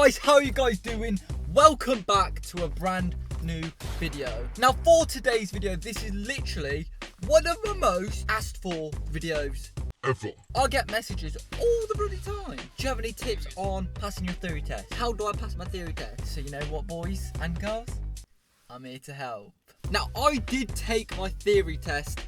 guys, how are you guys doing? Welcome back to a brand new video. Now for today's video, this is literally one of the most asked for videos ever. I get messages all the bloody time. Do you have any tips on passing your theory test? How do I pass my theory test? So you know what, boys and girls? I'm here to help. Now I did take my theory test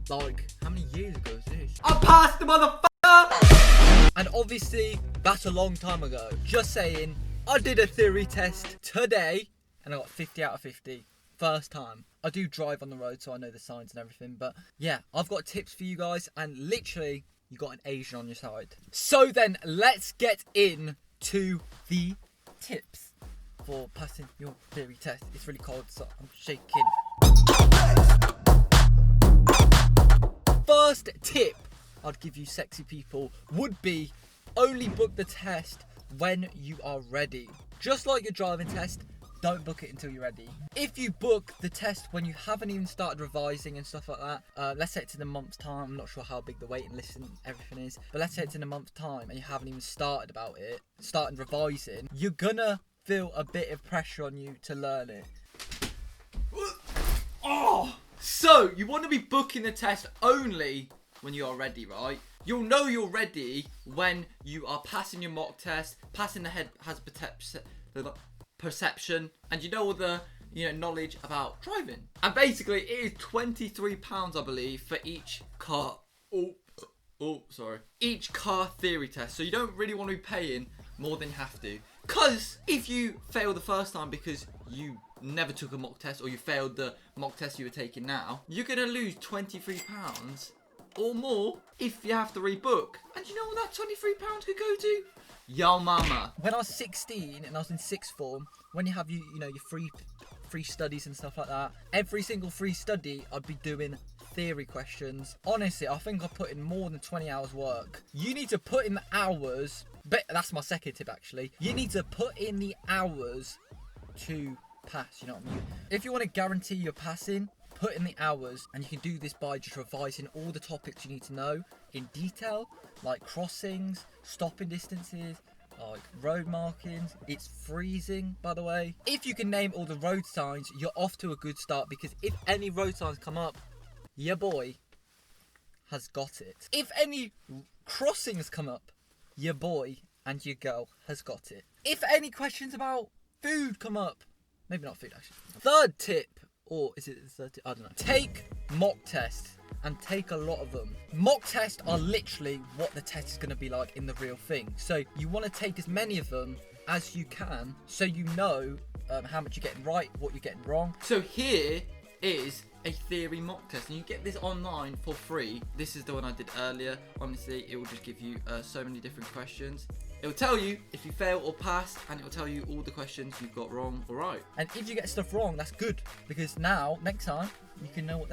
like, how many years ago is this? I passed the motherfucker! And obviously, that's a long time ago. Just saying, I did a theory test today and I got 50 out of 50. First time. I do drive on the road, so I know the signs and everything. But yeah, I've got tips for you guys, and literally, you got an Asian on your side. So then, let's get into the tips for passing your theory test. It's really cold, so I'm shaking. First tip I'd give you sexy people would be only book the test when you are ready. Just like your driving test, don't book it until you're ready. If you book the test when you haven't even started revising and stuff like that, let's say it's in a month's time, I'm not sure how big the waiting list and everything is, but let's say it's in a month's time and you haven't even started revising, you're gonna feel a bit of pressure on you to learn it. Oh! So, you want to be booking the test only when you are ready, right? You'll know you're ready when you are passing your mock test, passing the head has perception, and you know all the knowledge about driving. And basically, it is £23, I believe, for each car. Each car theory test. So you don't really want to be paying more than you have to. Because if you fail the first time because you never took a mock test, or you failed the mock test you were taking now, you're going to lose £23 or more if you have to rebook. And you know what that £23 could go to? Yo mama. When I was 16 and I was in sixth form, when you have your free studies and stuff like that, every single free study I'd be doing theory questions. Honestly, I think I put in more than 20 hours work. You need to put in the hours, but that's my second tip actually. You need to put in the hours to pass, you know what I mean? If you want to guarantee you're passing, put in the hours, and you can do this by just revising all the topics you need to know in detail, like crossings, stopping distances, like road markings. It's freezing, by the way. If you can name all the road signs, you're off to a good start, because if any road signs come up, your boy has got it. If any crossings come up, your boy and your girl has got it. If any questions about food come up, maybe not food actually. Third tip, or is it the third tip? I don't know. Take mock tests, and take a lot of them. Mock tests are literally what the test is going to be like in the real thing. So you want to take as many of them as you can, so you know how much you're getting right, what you're getting wrong. So here is a theory mock test, and you get this online for free. This is the one I did earlier. Honestly, it will just give you so many different questions. It will tell you if you fail or pass, and it will tell you all the questions you've got wrong or right. And if you get stuff wrong, that's good, because now next time you can know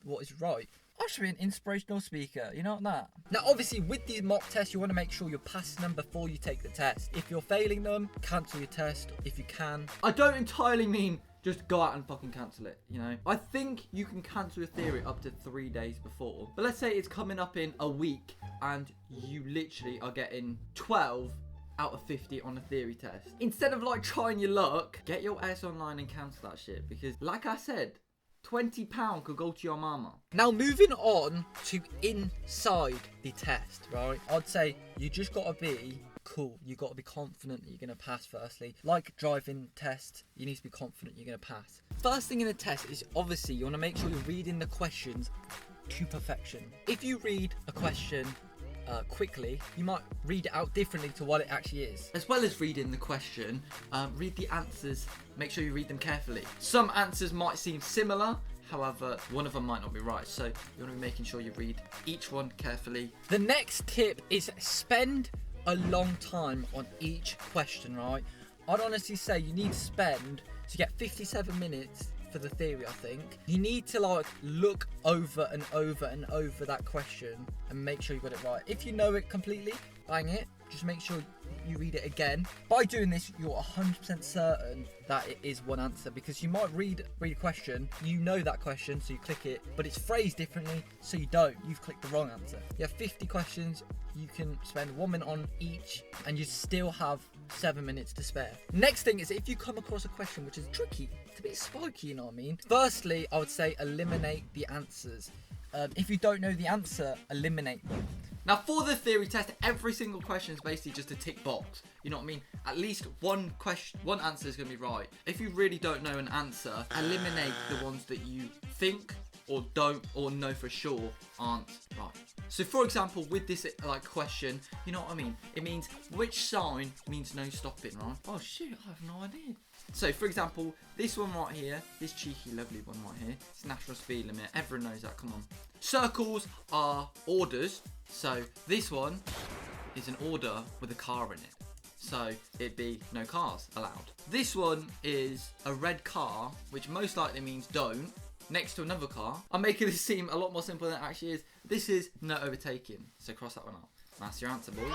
what is right. I should be an inspirational speaker, you know that? Now obviously with these mock tests, you want to make sure you're passing them before you take the test. If you're failing them, cancel your test if you can. I don't entirely mean just go out and fucking cancel it, you know? I think you can cancel your theory up to 3 days before. But let's say it's coming up in a week and you literally are getting 12 out of 50 on a theory test. Instead of like trying your luck, get your ass online and cancel that shit. Because like I said, £20 could go to your mama. Now moving on to inside the test, right? I'd say you just gotta be cool. You got to be confident that you're going to pass firstly. Like driving test, you need to be confident you're going to pass. First thing in the test is obviously you want to make sure you're reading the questions to perfection. If you read a question quickly, you might read it out differently to what it actually is. As well as reading the question, read the answers. Make sure you read them carefully. Some answers might seem similar, however, one of them might not be right, so you want to be making sure you read each one carefully. The next tip is spend a long time on each question, right? I'd honestly say you need to get 57 minutes for the theory, I think. You need to like look over and over and over that question and make sure you got it right. If you know it completely, bang it. Just make sure you read it again. By doing this, you're 100% certain that it is one answer, because you might read a question, you know that question, so you click it, but it's phrased differently, so you don't. You've clicked the wrong answer. You have 50 questions. You can spend 1 minute on each, and you still have 7 minutes to spare. Next thing is, if you come across a question which is tricky, it's a bit spiky, you know what I mean? Firstly, I would say eliminate the answers. If you don't know the answer, eliminate them. Now, for the theory test, every single question is basically just a tick box. You know what I mean? At least one answer is going to be right. If you really don't know an answer, eliminate the ones that you think or don't or know for sure aren't right. So, for example, with this like question, you know what I mean? It means which sign means no stopping, right? Oh shit, I have no idea. So, for example, this one right here, this cheeky, lovely one right here, it's national speed limit. Everyone knows that. Come on. Circles are orders. So this one is an order with a car in it. So it'd be no cars allowed. This one is a red car, which most likely means don't, next to another car. I'm making this seem a lot more simple than it actually is. This is no overtaking. So cross that one out. That's your answer, boys.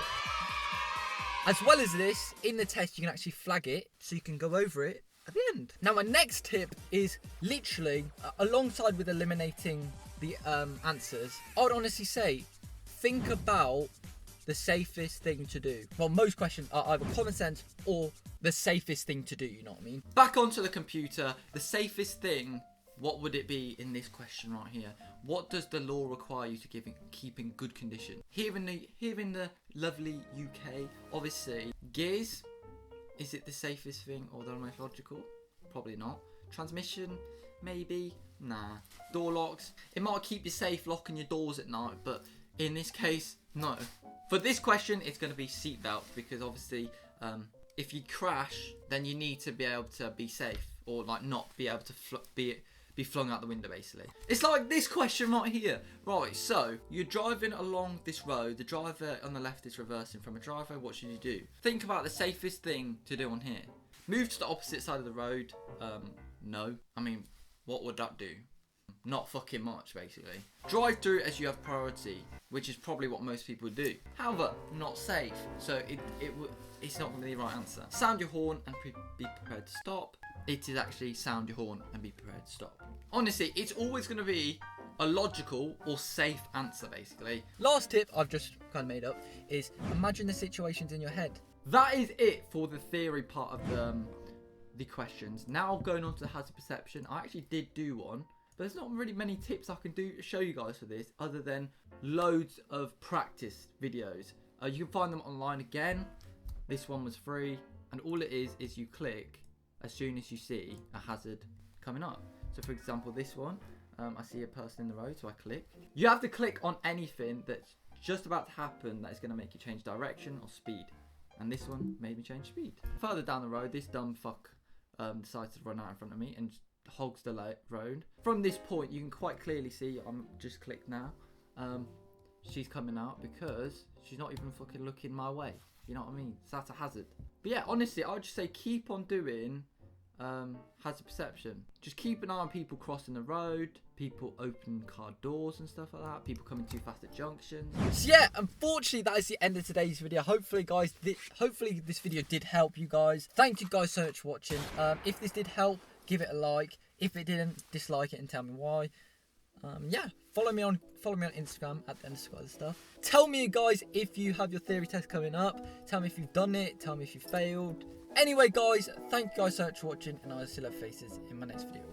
As well as this, in the test, you can actually flag it so you can go over it at the end. Now, my next tip is literally, alongside with eliminating the answers, I would honestly say, think about the safest thing to do. Well, most questions are either common sense or the safest thing to do, you know what I mean? Back onto the computer, the safest thing, what would it be in this question right here? What does the law require you to keep in good condition? Here in the lovely UK, obviously, gears, is it the safest thing or the most logical? Probably not. Transmission, maybe, nah. Door locks, it might keep you safe locking your doors at night, but in this case, no. For this question, it's going to be seatbelt because obviously, if you crash, then you need to be able to be safe or like not be able to be flung out the window, basically. It's like this question right here. Right, so you're driving along this road. The driver on the left is reversing from a driveway. What should you do? Think about the safest thing to do on here. Move to the opposite side of the road. No. I mean, what would that do? Not fucking much, basically. Drive through as you have priority, which is probably what most people do. However, not safe, so it's not going to be the right answer. Sound your horn and be prepared to stop. It is actually sound your horn and be prepared to stop. Honestly, it's always going to be a logical or safe answer, basically. Last tip I've just kind of made up is imagine the situations in your head. That is it for the theory part of the questions. Now going on to the hazard perception, I actually did do one. There's not really many tips I can show you guys for this other than loads of practice videos. You can find them online again. This one was free, and all it is you click as soon as you see a hazard coming up. So for example, this one, I see a person in the road, so I click. You have to click on anything that's just about to happen that is going to make you change direction or speed. And this one made me change speed. Further down the road, this dumb fuck decides to run out in front of me and hogs the road. From this point, you can quite clearly see, I'm just clicked now, she's coming out because she's not even fucking looking my way. You know what I mean? So that's a hazard. But yeah, honestly, I would just say keep on doing hazard perception. Just keep an eye on people crossing the road, people opening car doors and stuff like that, people coming too fast at junctions. So yeah, unfortunately that is the end of today's video. Hopefully guys, hopefully this video did help you guys. Thank you guys so much for watching. If this did help, give it a like. If it didn't, dislike it and tell me why. Yeah, follow me on Instagram at ANWSERS. Tell me guys if you have your theory test coming up. Tell me if you've done it. Tell me if you failed. Anyway guys, thank you guys so much for watching, and I'll see you faces in my next video.